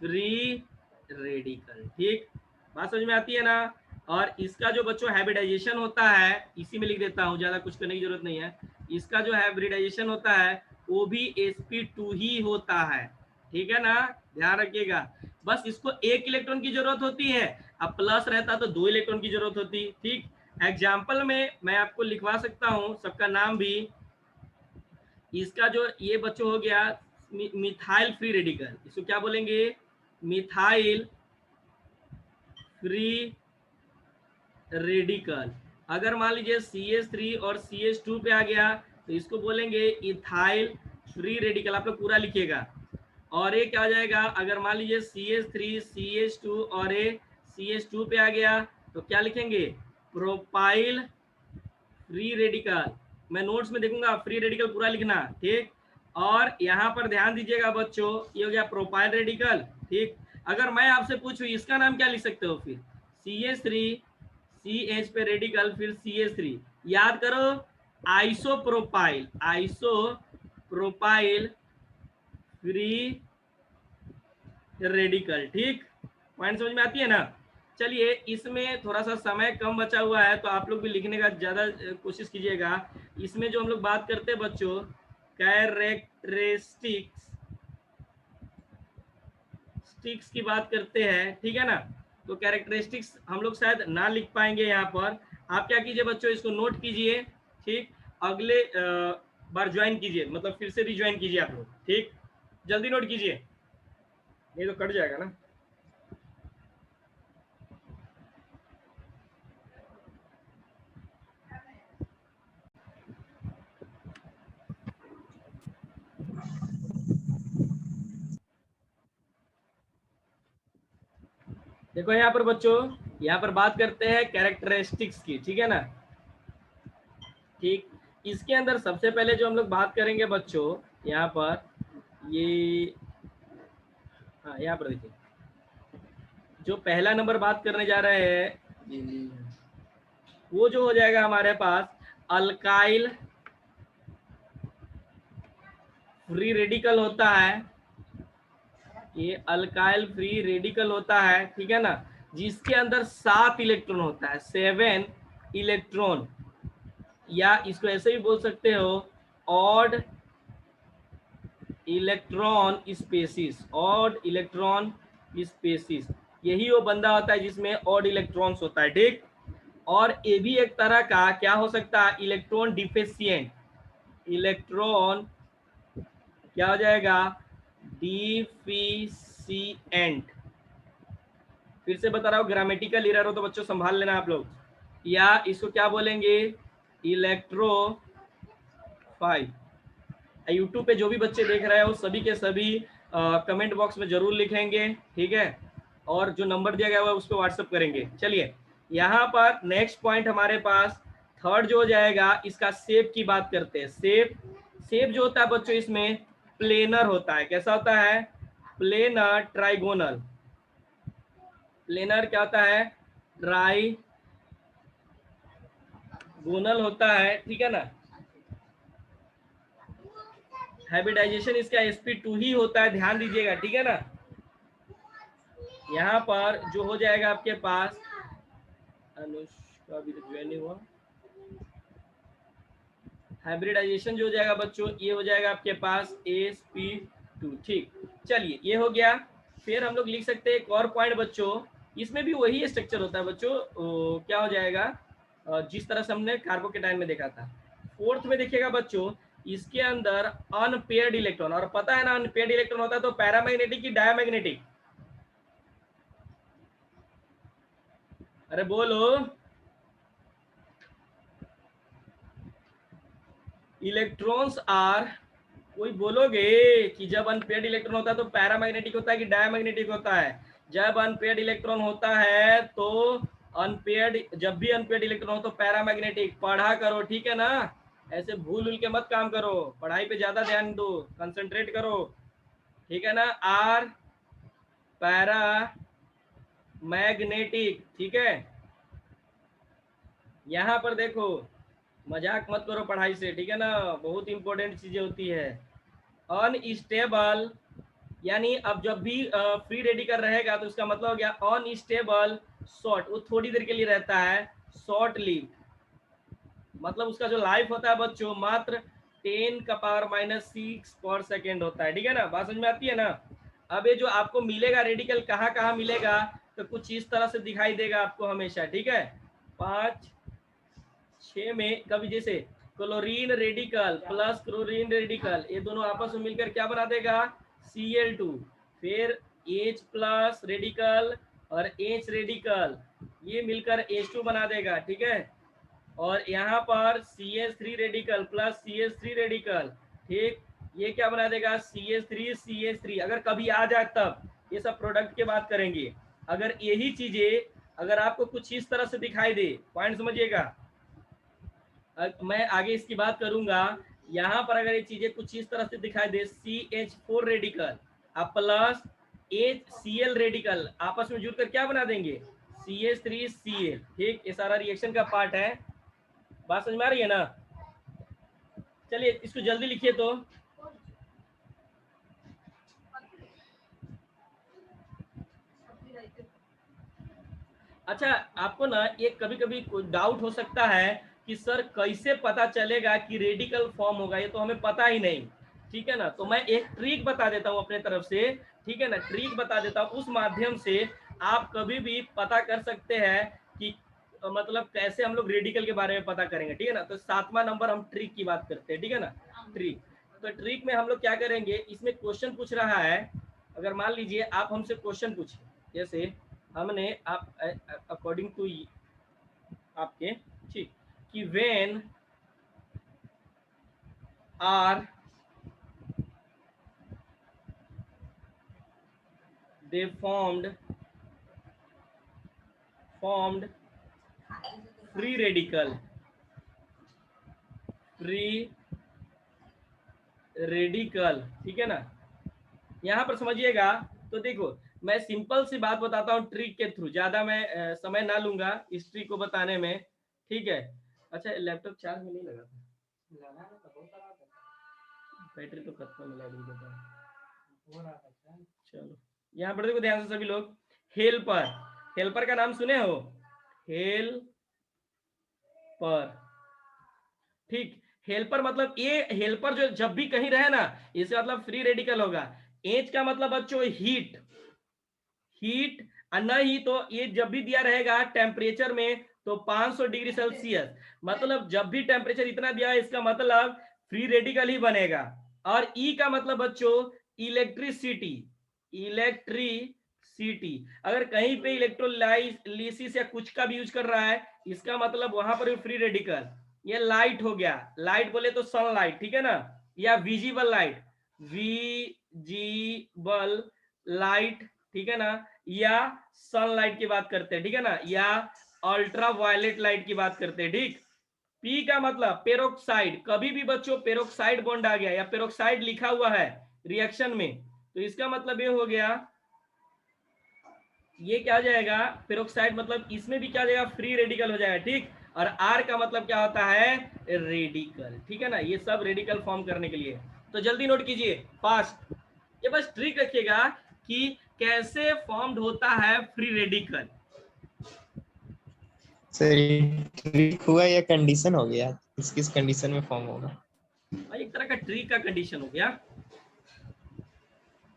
Free radical. ठीक, बात समझ में आती है ना। और इसका जो बच्चों हाइब्रिडाइजेशन होता है, इसी में लिख देता हूँ, ज्यादा कुछ करने की जरूरत नहीं है। इसका जो हाइब्रिडाइजेशन होता है वो भी sp2 ही होता है। ठीक है ना, ध्यान रखिएगा। बस इसको एक इलेक्ट्रॉन की जरूरत होती है, अब प्लस रहता तो 2 इलेक्ट्रॉन की जरूरत होती। ठीक, एग्जाम्पल में मैं आपको लिखवा सकता हूं सबका नाम भी। इसका जो ये बच्चों हो गया मिथाइल फ्री रेडिकल, इसको क्या बोलेंगे? Methyl free radical. अगर मान लीजिए CH3 और CH2 पे आ गया तो इसको बोलेंगे इथाइल फ्री रेडिकल। आप लोग पूरा लिखिएगा। और ये क्या हो जाएगा, अगर मान लीजिए CH3 CH2 और ये CH2 पे आ गया तो क्या लिखेंगे? Propyl free radical. मैं नोट्स में देखूंगा, फ्री रेडिकल पूरा लिखना। ठीक, और यहाँ पर ध्यान दीजिएगा बच्चों, ये हो गया प्रोपाइल रेडिकल। ठीक, अगर मैं आपसे पूछूं इसका नाम क्या लिख सकते हो? फिर CH3 CH पे रेडिकल, फिर CH3, याद करो आइसोप्रोपाइल, आइसोप्रोपाइल फ्री रेडिकल। ठीक, पॉइंट समझ में आती है ना। चलिए, इसमें थोड़ा सा समय कम बचा हुआ है तो आप लोग भी लिखने का ज्यादा कोशिश कीजिएगा। इसमें जो हम लोग बात करते हैं बच्चों कैरेक्टरिस्टिक्स की बात करते हैं, ठीक है ना, तो कैरेक्टरिस्टिक्स हम लोग शायद ना लिख पाएंगे यहाँ पर। आप क्या कीजिए बच्चों, इसको नोट कीजिए। ठीक, अगले बार ज्वाइन कीजिए, मतलब फिर से रिज्वाइन कीजिए आप लोग। ठीक, जल्दी नोट कीजिए, नहीं तो कट जाएगा ना। देखो यहाँ पर बच्चों, यहाँ पर बात करते हैं कैरेक्टरिस्टिक्स की। ठीक है ना, ठीक, इसके अंदर सबसे पहले जो हम लोग बात करेंगे बच्चों, यहाँ पर ये, हाँ यहाँ पर देखिए, जो पहला नंबर बात करने जा रहे हैं वो जो हो जाएगा हमारे पास अल्काइल फ्री रेडिकल होता है। ये अल्काइल फ्री रेडिकल होता है, ठीक है ना, जिसके अंदर 7 इलेक्ट्रॉन होता है, 7 इलेक्ट्रॉन, या इसको ऐसे भी बोल सकते हो odd electron species, odd electron species. यही वो बंदा होता है जिसमें ऑड इलेक्ट्रॉन्स होता है। ठीक, और ये भी एक तरह का क्या हो सकता है, इलेक्ट्रॉन डिफिशिएंट, इलेक्ट्रॉन क्या हो जाएगा, डिफिशिएंट। फिर से बता रहा हूँ, ग्रामेटिकल एरर हो तो बच्चों संभाल लेना आप लोग। या इसको क्या बोलेंगे, इलेक्ट्रो 5। यूट्यूब पे जो भी बच्चे देख रहे हैं वो सभी के सभी कमेंट बॉक्स में जरूर लिखेंगे, ठीक है, और जो नंबर दिया गया है उस पर व्हाट्सअप करेंगे। चलिए यहाँ पर नेक्स्ट पॉइंट हमारे पास थर्ड जो हो जाएगा, इसका शेप की बात करते हैं। शेप जो होता है बच्चों इसमें प्लेनर होता है। कैसा होता है? Planar, trigonal. प्लेनर क्या होता है? ट्राइगोनल होता है, ठीक है ना। हाइब्रिडाइजेशन इसका sp2 ही होता है, ध्यान दीजिएगा, ठीक है ना। यहाँ पर जो हो जाएगा आपके पास, अनुष्का भी ज्वाइन हुआ, हाइब्रिडाइजेशन जो हो जाएगा बच्चों ये हो जाएगा आपके पास sp2, ठीक। चलिए ये हो गया। फिर हम लोग लिख सकते हैं एक और पॉइंट बच्चों, इसमें भी वही स्ट्रक्चर होता है बच्चों। क्या हो जाएगा, जिस तरह से हमने कार्बोकेटाइन में देखा था। फोर्थ में देखिएगा बच्चों, इसके अंदर अनपेयर्ड इलेक्ट्रॉन, और पता है ना अनपेयर्ड इलेक्ट्रॉन होता है तो पैरामैग्नेटिक की डायमैग्नेटिक? अरे बोलो। इलेक्ट्रॉन्स आर, कोई बोलोगे कि जब अनपेयर्ड इलेक्ट्रॉन होता है तो पैरामैग्नेटिक होता है कि डायमैग्नेटिक होता है? जब अनपेयर्ड इलेक्ट्रॉन होता है तो अनपेयर्ड, जब भी अनपेयर्ड इलेक्ट्रॉन हो तो पैरामैग्नेटिक। पढ़ा करो, ठीक है ना, ऐसे भूल के मत काम करो, पढ़ाई पे ज्यादा ध्यान दो, कंसंट्रेट करो, ठीक है ना। आर पैरा मैग्नेटिक, ठीक है। यहाँ पर देखो, मजाक मत करो पढ़ाई से, ठीक है ना, बहुत इंपॉर्टेंट चीजें होती है। अनस्टेबल, यानी अब जब भी फ्री रेडिकल रहेगा तो उसका मतलब हो गया अनस्टेबल, शॉर्ट, वो थोड़ी देर के लिए रहता है, शॉर्ट लिव, मतलब उसका जो लाइफ होता है बच्चों मात्र 10⁻⁻6 पर सेकेंड होता है, ठीक है ना। बात समझ में आती है ना। अब ये जो आपको मिलेगा रेडिकल कहाँ कहाँ मिलेगा, तो कुछ इस तरह से दिखाई देगा आपको हमेशा, ठीक है। 5, 6 में कभी जैसे chlorine radical plus chlorine radical, ये दोनों आपस में मिलकर क्या बना देगा, Cl2। फिर H प्लस रेडिकल और H रेडिकल, ये मिलकर H2 बना देगा, ठीक है। और यहाँ पर CH3 radical plus CH3 radical, ठीक, ये क्या बना देगा, CH3 अगर कभी आ जाए तब। ये सब प्रोडक्ट के बात करेंगे। अगर यही चीजें अगर आपको कुछ इस तरह से दिखाई दे, पॉइंट समझिएगा, मैं आगे इसकी बात करूंगा। यहाँ पर अगर ये चीजें कुछ इस तरह से दिखाई दे, CH4 रेडिकल अब प्लस HCl रेडिकल आपस में जुड़कर क्या बना देंगे, CH3Cl, ठीक। ये सारा रिएक्शन का पार्ट है। बात समझ में आ रही है ना। चलिए इसको जल्दी लिखिए तो। अच्छा, आपको ना ये कभी कभी डाउट हो सकता है कि सर कैसे पता चलेगा कि रेडिकल फॉर्म होगा, ये तो हमें पता ही नहीं, ठीक है ना। तो मैं एक ट्रिक बता देता हूँ अपने तरफ से, ठीक है ना, ट्रिक बता देता हूँ, उस माध्यम से आप कभी भी पता कर सकते हैं कि मतलब कैसे हम लोग रेडिकल के बारे में पता करेंगे, ठीक है ना। तो 7वां नंबर हम ट्रिक की बात करते हैं, ठीक है ना। ट्रिक, तो ट्रिक में हम लोग क्या करेंगे, इसमें क्वेश्चन पूछ रहा है, अगर मान लीजिए आप हमसे क्वेश्चन पूछे, जैसे हमने आप अकॉर्डिंग टू आपके, ठीक, कि when are they formed free radical ठीक है ना। यहाँ पर समझिएगा, तो देखो मैं सिंपल सी बात बताता हूँ ट्रिक के थ्रू, ज्यादा मैं समय ना लूंगा इस ट्रिक को बताने में, ठीक है। अच्छा, लैपटॉप चार्ज में नहीं लगा था, बैटरी तो खत्म है। चलो यहाँ पर देखो ध्यान से सभी लोग, हेल्पर, हेल्पर का नाम सुने हो, हेल्पर, ठीक। हेल्पर मतलब ये हेल्पर जो जब भी कहीं रहे ना, इसका मतलब फ्री रेडिकल होगा। एच का मतलब बच्चों हीट, और न ही तो ये जब भी दिया रहेगा टेम्परेचर में तो 500 डिग्री सेल्सियस, मतलब जब भी टेम्परेचर इतना दिया है इसका मतलब फ्री रेडिकल ही बनेगा। और ई का मतलब बच्चों इलेक्ट्रिसिटी, अगर कहीं पे इलेक्ट्रोलाइसिस या कुछ का भी यूज कर रहा है इसका मतलब वहां पर भी फ्री रेडिकल। ये लाइट हो गया, लाइट बोले तो सनलाइट, ठीक है ना, या विजिबल लाइट, विजिबल लाइट, ठीक है ना, या सनलाइट की बात करते हैं, ठीक है ना, या अल्ट्रा वायलेट लाइट की बात करते हैं, ठीक। पी का मतलब पेरोक्साइड, कभी भी बच्चों पेरोक्साइड बॉन्ड आ गया या पेरोक्साइड लिखा हुआ है रिएक्शन में, तो इसका मतलब ये हो गया, ये क्या हो जाएगा, पेरोक्साइड, मतलब इसमें भी क्या हो जाएगा, फ्री रेडिकल हो जाएगा, ठीक। और आर का मतलब क्या होता है, रेडिकल, ठीक है ना, ये सब रेडिकल फॉर्म करने के लिए। तो जल्दी नोट कीजिए फास्ट, ये बस ट्रिक रखिएगा कि कैसे फॉर्म्ड होता है फ्री रेडिकल। सर ट्रिक हुआ या कंडीशन हो गया, किस किस कंडीशन में फॉर्म होगा? भाई एक तरह का ट्रिक का कंडीशन हो गया,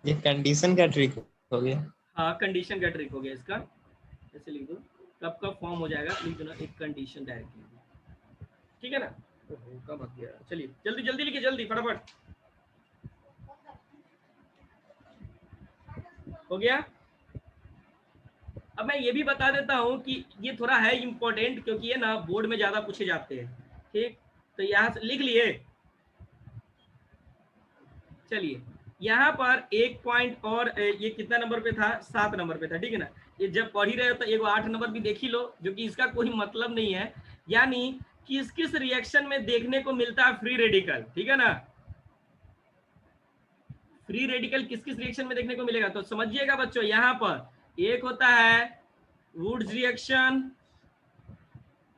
ये कंडीशन का ट्रिक हो गया। हाँ कंडीशन का ट्रिक हो गया इसका, ऐसे लिख दो, कब कब फॉर्म हो जाएगा लिख दो ना, एक कंडीशन डायरेक्टली, ठीक है ना। कब आ गया, चलिए जल्दी जल्दी लिखिए, जल्दी फटाफट, हो गया। अब मैं ये भी बता देता हूं कि ये थोड़ा है इंपॉर्टेंट, क्योंकि ये ना बोर्ड में ज्यादा पूछे जाते हैं, ठीक। तो यहाँ से लिख लिए, चलिए यहाँ पर एक पॉइंट और, ये कितना नंबर पे था, 7 नंबर पे था, ठीक है ना। ये जब पढ़ ही रहे हो तो एक 8 नंबर भी देख ही लो, जो कि इसका कोई मतलब नहीं है, यानी किस किस रिएक्शन में देखने को मिलता है फ्री रेडिकल, ठीक है ना। फ्री रेडिकल किस किस रिएक्शन में देखने को मिलेगा, तो समझिएगा बच्चों, यहाँ पर एक होता है वुड्स रिएक्शन,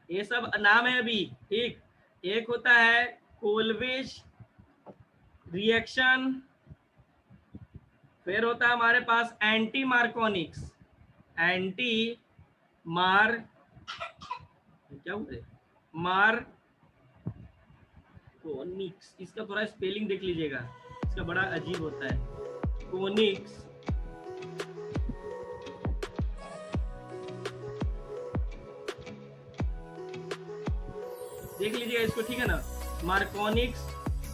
ये सब नाम है अभी, ठीक। एक होता है कोलविज रिएक्शन, फिर होता है हमारे पास एंटी मार्कोनिक्स, एंटी मार, क्या बोलते, मार्कोनिक्स, इसका थोड़ा स्पेलिंग देख लीजिएगा, इसका बड़ा अजीब होता है, कोनिक्स, देख लीजिएगा इसको, ठीक है ना, मार्कोनिक्स।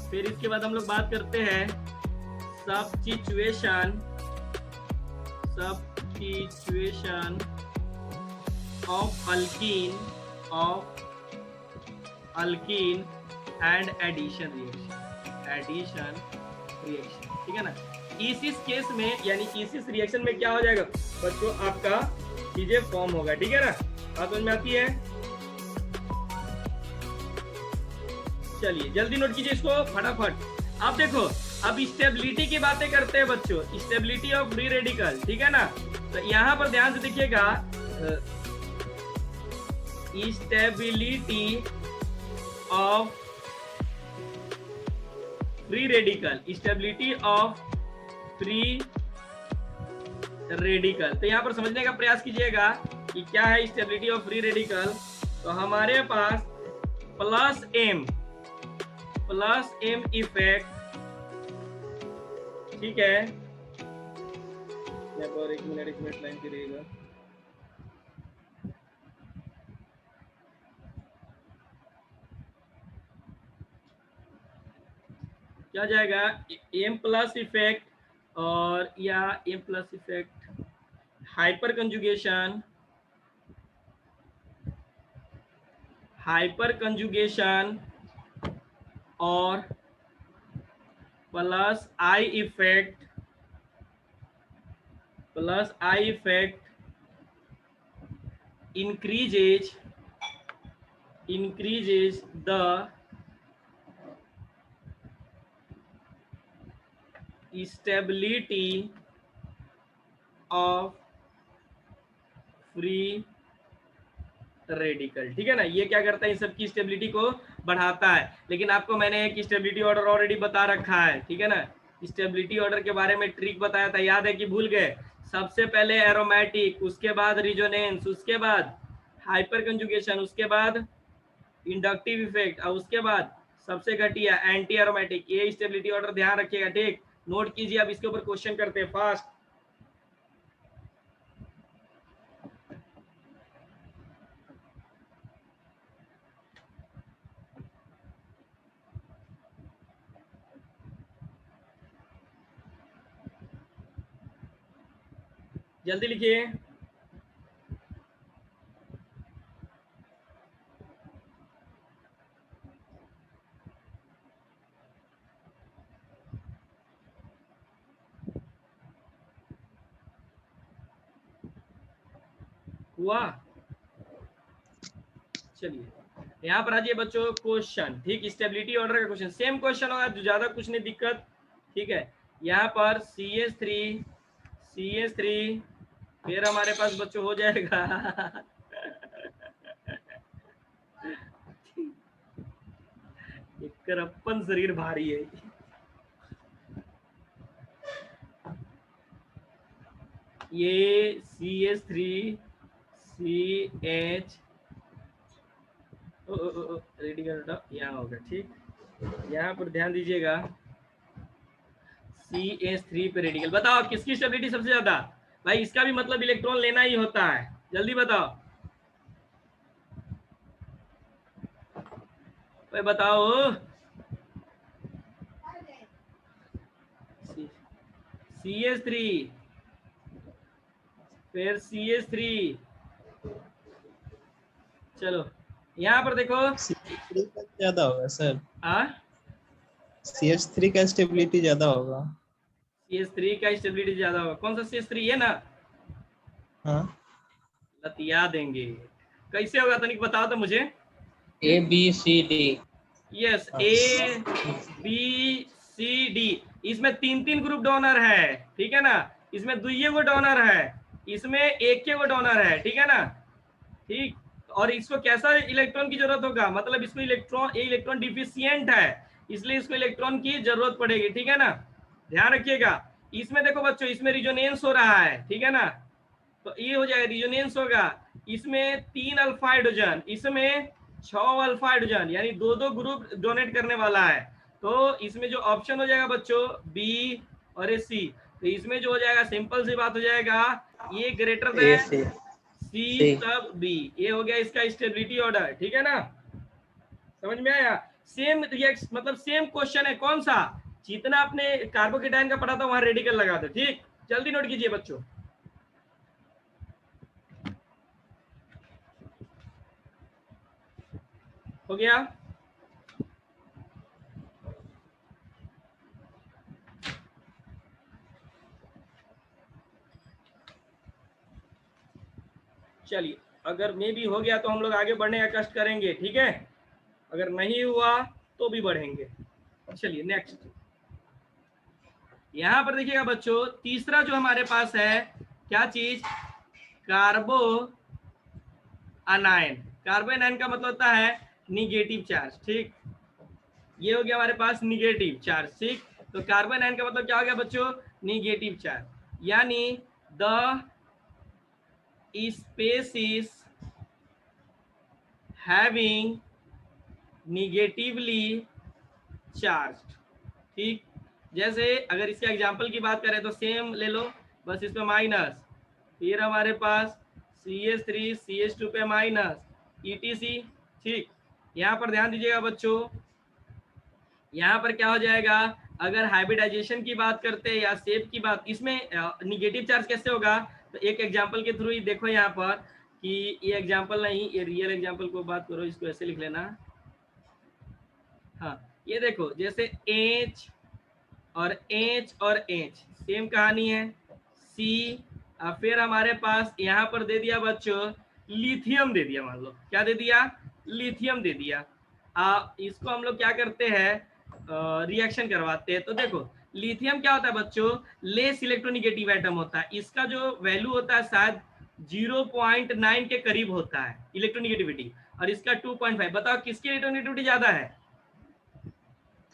फिर इसके बाद हम लोग बात करते हैं substitution, substitution of alkene, of alkene and addition reaction, addition reaction, ठीक है ना। इस केस में यानी इस रिएक्शन में क्या हो जाएगा बच्चों, आपका चीजें फॉर्म होगा, ठीक है ना, बात समझ में आती है। चलिए जल्दी नोट कीजिए इसको फटाफट। अब देखो, अब स्टेबिलिटी की बातें करते हैं बच्चों, स्टेबिलिटी ऑफ फ्री रेडिकल, ठीक है ना। तो यहाँ पर ध्यान से देखिएगा, stability of free radical, stability of free radical, तो यहाँ पर समझने का प्रयास कीजिएगा कि क्या है स्टेबिलिटी ऑफ फ्री रेडिकल। तो हमारे पास प्लस एम इफेक्ट, ठीक है, यहाँ पर एक मिनट लाइन पे रहेगा, क्या जाएगा, एम प्लस इफेक्ट और या M plus effect, hyperconjugation, और plus I effect increases the stability of free radical, ठीक है ना। ये क्या करता है, इन सब की स्टेबिलिटी को बढ़ाता है। लेकिन आपको मैंने एक स्टेबिलिटी ऑर्डर ऑलरेडी बता रखा है, ठीक है ना, स्टेबिलिटी ऑर्डर के बारे में ट्रिक बताया था, याद है कि भूल गए। सबसे पहले एरोमेटिक, उसके बाद रिजोनेंस, उसके बाद हाइपर कंजुगेशन, उसके बाद इंडक्टिव इफेक्ट, और उसके बाद सबसे घटिया एंटी एरोमेटिक। ये स्टेबिलिटी ऑर्डर ध्यान रखिएगा, ठीक, नोट कीजिए। अब इसके ऊपर क्वेश्चन करते हैं फास्ट। जल्दी लिखिए। हुआ। चलिए यहाँ पर आ जाइए बच्चों क्वेश्चन, ठीक, स्टेबिलिटी ऑर्डर का क्वेश्चन, सेम क्वेश्चन होगा, ज्यादा कुछ नहीं दिक्कत, ठीक है। यहाँ पर CH3 फिर हमारे पास बच्चों हो जाएगा एक अपन शरीर भारी है। ये CH3 CH रेडिकल यहाँ होगा, ठीक। यहाँ पर ध्यान दीजिएगा CH3 पे रेडिकल, बताओ किसकी स्टेबिलिटी सबसे ज्यादा? भाई इसका भी मतलब इलेक्ट्रॉन लेना ही होता है, जल्दी बताओ भाई, बताओ। CH3 फिर CH3, चलो यहाँ पर देखो CH3 का ज्यादा होगा सर, आ CH3 का स्टेबिलिटी ज्यादा होगा। CH3 का स्टेबिलिटी ज्यादा होगा, कौन सा CH3 है ना? हाँ लतिया देंगे, कैसे होगा तनिक बताओ तो मुझे। ABCD। यस ABCD, इसमें 3 ग्रुप डोनर है, ठीक है ना, इसमें 2 गो डोनर है, इसमें 1 गो डोनर है, ठीक है ना, ठीक। और इसको कैसा इलेक्ट्रॉन की जरूरत होगा, मतलब इसको इलेक्ट्रॉन डिफिशियंट है, इसलिए इसको इलेक्ट्रॉन की जरूरत पड़ेगी, ठीक है ना, ध्यान रखिएगा। इसमें देखो बच्चों, इसमें रिजोनेंस हो रहा है, ठीक है ना, तो ये हो जाएगा रिजोनेंस होगा, इसमें 3 अल्फा हाइड्रोजन, इसमें 6 अल्फा हाइड्रोजन, यानी 2 ग्रुप डोनेट करने वाला है। तो इसमें जो ऑप्शन हो जाएगा बच्चों बी और सी, तो इसमें जो हो जाएगा सिंपल सी बात हो जाएगा, ये ग्रेटर देन सी तब बी, ये हो गया इसका स्टेबिलिटी ऑर्डर, ठीक है ना, समझ में आया। सेम रिएक्ट मतलब सेम क्वेश्चन है, कौन सा, जितना आपने कार्बोकेटाइन का पढ़ा था वहां रेडिकल लगा दो, ठीक। जल्दी नोट कीजिए बच्चों, हो गया। चलिए अगर मे भी हो गया तो हम लोग आगे बढ़ने का कष्ट करेंगे, ठीक है, अगर नहीं हुआ तो भी बढ़ेंगे। चलिए नेक्स्ट, यहां पर देखिएगा बच्चों, तीसरा जो हमारे पास है क्या चीज, कार्बो अनायन। कार्बो अनायन का मतलब होता है निगेटिव चार्ज, ठीक, ये हो गया हमारे पास निगेटिव चार्ज, ठीक। तो कार्बन अनायन का मतलब क्या हो गया बच्चों, निगेटिव चार्ज, यानी the species having negatively charge, ठीक। जैसे अगर इसके एग्जांपल की बात करें तो सेम ले लो, बस इसमें माइनस, फिर हमारे पास CH3 CH2 पे माइनस ETC, ठीक। यहाँ पर ध्यान दीजिएगा बच्चों, यहाँ पर क्या हो जाएगा, अगर हाइब्रिडाइजेशन की बात करते हैं या शेप की बात, इसमें निगेटिव चार्ज कैसे होगा, तो एक एग्जांपल के थ्रू ही देखो यहाँ पर, कि ये एग्जांपल नहीं, ये रियल एग्जांपल को बात करो, इसको ऐसे लिख लेना। हाँ ये देखो, जैसे H और H सेम कहानी है, C, फिर हमारे पास यहाँ पर दे दिया बच्चों लिथियम दे दिया, मान लो क्या दे दिया, लिथियम दे दिया। इसको हम लोग क्या करते हैं, रिएक्शन करवाते हैं। तो देखो लिथियम क्या होता है बच्चों, लेस इलेक्ट्रोनिगेटिव एटम होता है, इसका जो वैल्यू होता है शायद 0.9 के करीब होता है इलेक्ट्रोनिगेटिविटी, और इसका 2.5। बताओ किसकी इलेक्ट्रोनिगेटिविटी ज्यादा है,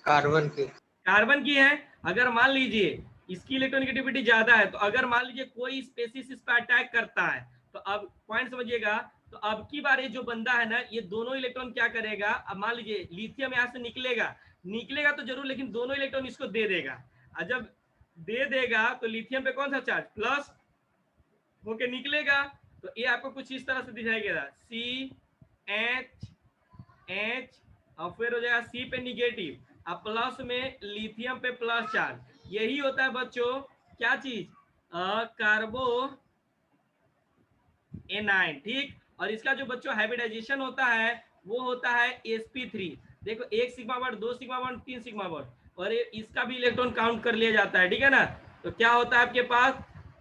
कार्बन की। कार्बन की है। अगर मान लीजिए इसकी इलेक्ट्रोनिगेटिविटी ज्यादा है, तो अगर मान लीजिए कोई स्पेसिस इस पर अटैक करता है, तो अब पॉइंट समझिएगा, तो अब की बार ये जो बंदा है ना, ये दोनों इलेक्ट्रॉन क्या करेगा, अब मान लीजिए लिथियम यहाँ से निकलेगा तो जरूर, लेकिन दोनों इलेक्ट्रॉन इसको दे देगा, और जब दे देगा तो लिथियम पे कौन सा चार्ज, प्लस होके निकलेगा। तो ये आपको कुछ इस तरह से दिखाएगा, CH और फिर हो जाएगा C पे निगेटिव, अब प्लस में लिथियम पे प्लस चार्ज, यही होता है बच्चों क्या चीज, कार्बो एनाइन, ठीक। और इसका जो बच्चों हाइब्रिडाइजेशन होता है वो होता है sp3, देखो 1 sigma bond, 2 sigma bond, 3 sigma bond, और इसका भी इलेक्ट्रॉन काउंट कर लिया जाता है, ठीक है ना। तो क्या होता है आपके पास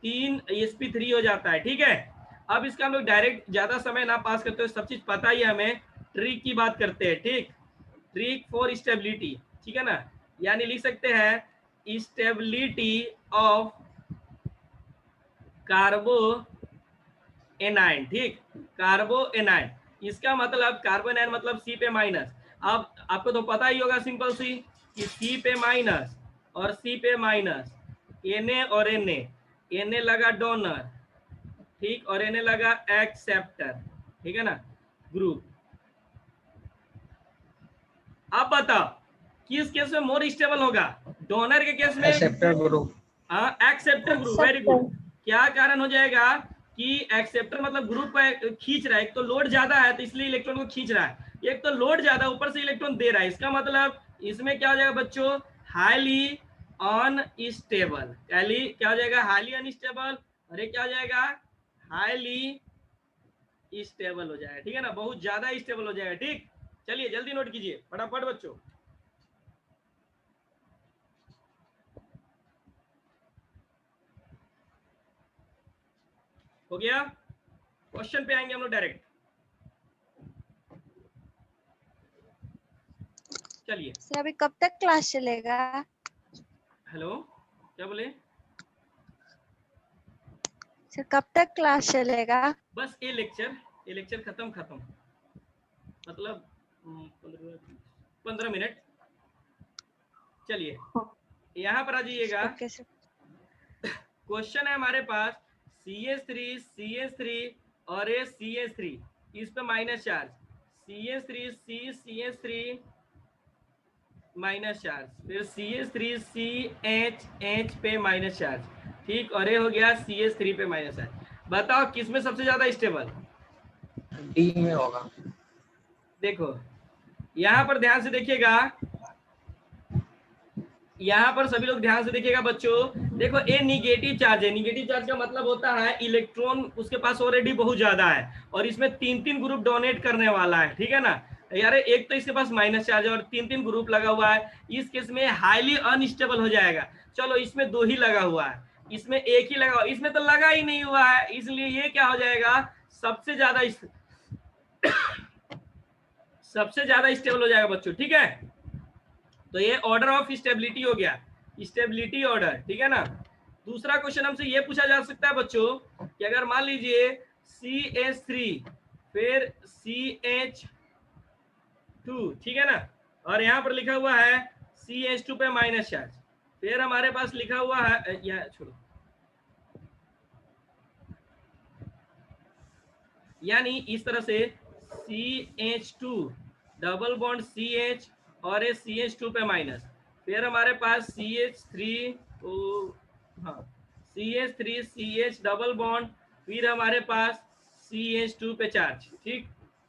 3 sp3 हो जाता है, ठीक है। अब इसका हम लोग डायरेक्ट ज्यादा समय ना पास करते हुए सब चीज पता ही है हमें, ट्रिक की बात करते हैं। ठीक, ट्रिक फॉर स्टेबिलिटी, ठीक है ना, यानी लिख सकते हैं स्टेबिलिटी ऑफ कार्बो एनाइन। ठीक, कार्बो एनाइन, इसका मतलब कार्बो एनाइन मतलब सी पे माइनस। अब आपको तो पता ही होगा सिंपल सी कि सी पे माइनस और सी पे माइनस, Na और Na लगा डोनर, ठीक, और Na लगा एक्सेप्टर, ठीक है ना, ग्रुप। अब बताओ किस केस में मोर स्टेबल होगा? डोनर के केस में एक्सेप्टर ग्रुप। हाँ, एक्सेप्टर ग्रुप, वेरी गुड। क्या कारण हो जाएगा कि एक्सेप्टर मतलब ग्रुप को खींच रहा है, एक तो लोड ज्यादा है तो इसलिए इलेक्ट्रॉन को खींच रहा है, एक तो लोड ज्यादा ऊपर से इलेक्ट्रॉन दे रहा है, इसका मतलब इसमें क्या हो जाएगा बच्चों, हाईली अनस्टेबल। क्या हो जाएगा, हाईली अनस्टेबल, और ये क्या हो जाएगा, हाईली स्टेबल हो जाएगा, ठीक है ना, बहुत ज्यादा स्टेबल हो जाएगा। ठीक, चलिए जल्दी नोट कीजिए फटाफट बच्चों। हो गया? क्वेश्चन पे आएंगे हम लोग डायरेक्ट। चलिए सर अभी कब तक क्लास चलेगा? हेलो, क्या बोले? सर कब तक क्लास चलेगा? बस ये लेक्चर खत्म मतलब 15 मिनट। चलिए यहाँ पर आ जाइएगा। Okay sir. क्वेश्चन है हमारे पास CH3 और ये CH3, इस पे minus charge, CH3 minus charge, फिर CH3CH पे माइनस चार्ज, ठीक, और ये हो गया CH3 पे माइनस चार्ज। बताओ किस में सबसे ज्यादा स्टेबल? डी में होगा। देखो यहाँ पर ध्यान से देखिएगा, यहाँ पर सभी लोग ध्यान से देखिएगा बच्चों। देखो ये निगेटिव चार्ज है, निगेटिव चार्ज का मतलब होता है इलेक्ट्रॉन उसके पास ऑलरेडी बहुत ज्यादा है और इसमें 3 ग्रुप डोनेट करने वाला है, ठीक है ना यार। एक तो इसके पास माइनस चार्ज है और 3 ग्रुप लगा हुआ है, इस केस में हाईली अनस्टेबल हो जाएगा। चलो इसमें 2 ही लगा हुआ है, इसमें 1 ही लगा हुआ, इसमें तो लगा ही नहीं हुआ है, इसलिए ये क्या हो जाएगा, सबसे ज्यादा स्टेबल हो जाएगा बच्चों, ठीक है। तो ये ऑर्डर ऑफ स्टेबिलिटी हो गया, स्टेबिलिटी ऑर्डर, ठीक है ना। दूसरा क्वेश्चन हमसे ये पूछा जा सकता है बच्चों कि अगर मान लीजिए CH3 फिर CH2, ठीक है ना, और यहाँ पर लिखा हुआ है CH2 पे माइनस चार्ज, फिर हमारे पास लिखा हुआ है, या छोड़ो, यानी इस तरह से CH2 डबल बॉन्ड CH और ये CH2 पे माइनस, फिर हमारे पास CH3 CH डबल बॉन्ड, फिर हमारे पास CH2 पे चार्ज, ठीक,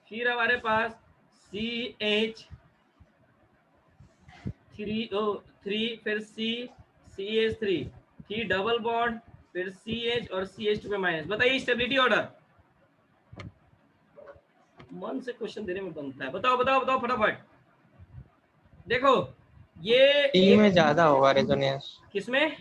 फिर हमारे पास CH3 फिर CH3 डबल बॉन्ड, फिर CH और CH2 पे माइनस। बताइए स्टेबिलिटी ऑर्डर, मन से क्वेश्चन देने में बनता है, बताओ बताओ बताओ फटाफट। देखो ये सी में ज्यादा होगा रेजोनेंस। किसमें?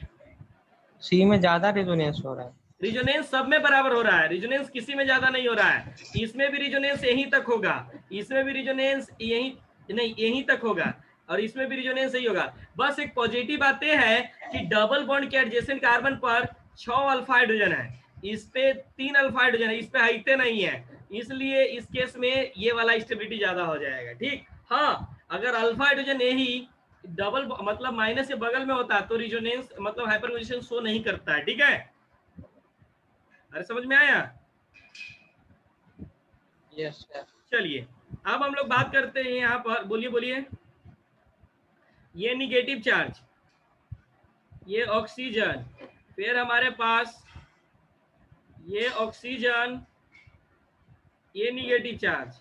सी में ज्यादा रेजोनेंस हो रहा है। रिजोनेंस सब में बराबर हो रहा है, रिजोनेंस किसी में ज्यादा नहीं हो रहा है। इसमें भी रिजोनेंस यहीं तक होगा, इसमें भी रिजोनेंस यहीं तक होगा, और इसमें भी रिजोनेंस यही होगा। बस एक पॉजिटिव बात यह है कि डबल बॉन्ड के एडजेसेंट कार्बन पर 6 अल्फा हाइड्रोजन है, इस पे 3 अल्फा हाइड्रोजन है, इस पे हाइटे नहीं है, इसलिए इस केस में ये वाला स्टेबिलिटी ज्यादा हो जाएगा, ठीक। हाँ, अगर अल्फा हाइड्रोजन यही डबल मतलब माइनस के बगल में होता तो रिजोनेंस मतलब हाइपरपोजिशन शो नहीं करता है, ठीक है। अरे समझ में आया? Yes sir. चलिए अब हम लोग बात करते हैं यहाँ पर, बोलिए बोलिए। ये निगेटिव चार्ज, ये ऑक्सीजन, फिर हमारे पास ये ऑक्सीजन, ये निगेटिव चार्ज,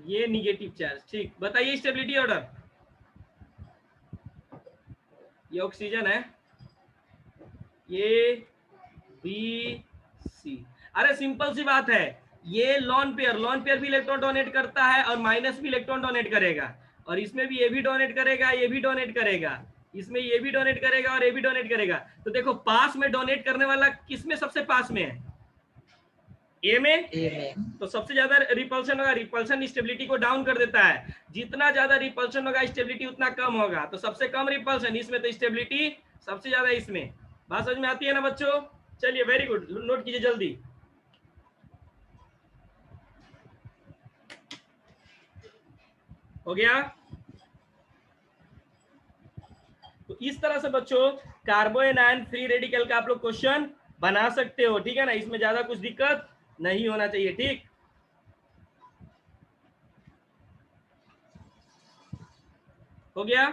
ये निगेटिव चार्ज, ठीक। बताइए स्टेबिलिटी ऑर्डर। ये ऑक्सीजन है, ये बी सी। अरे सिंपल सी बात है, ये लॉन पेयर भी इलेक्ट्रॉन डोनेट करता है और माइनस भी इलेक्ट्रॉन डोनेट करेगा, और इसमें भी ये भी डोनेट करेगा, ये भी डोनेट करेगा, इसमें ये भी डोनेट करेगा और ये भी डोनेट करेगा। तो देखो पास में डोनेट करने वाला किसमें सबसे पास में है, ए में। तो सबसे ज्यादा रिपल्शन होगा, रिपल्शन स्टेबिलिटी को डाउन कर देता है। जितना ज्यादा रिपल्शन होगा स्टेबिलिटी उतना कम होगा। तो सबसे कम रिपल्शन इसमें, तो स्टेबिलिटी सबसे ज्यादा इसमें। बात समझ में आती है ना बच्चों? चलिए वेरी गुड, नोट कीजिए जल्दी। हो गया? तो इस तरह से बच्चों कार्बो एनायन फ्री रेडिकल का आप लोग क्वेश्चन बना सकते हो, ठीक है ना। इसमें ज्यादा कुछ दिक्कत नहीं होना चाहिए, ठीक। हो गया?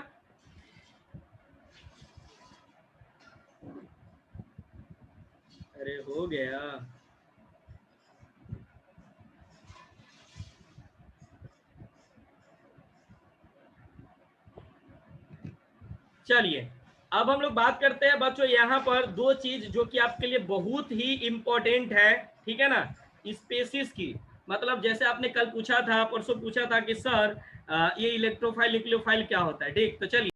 अरे हो गया। चलिए अब हम लोग बात करते हैं बच्चों यहाँ पर दो चीज जो कि आपके लिए बहुत ही इंपॉर्टेंट है, ठीक है ना। स्पेसिस की, मतलब जैसे आपने कल पूछा था, परसों पूछा था कि सर ये इलेक्ट्रोफाइल न्यूक्लियोफाइल क्या होता है, ठीक। तो चलिए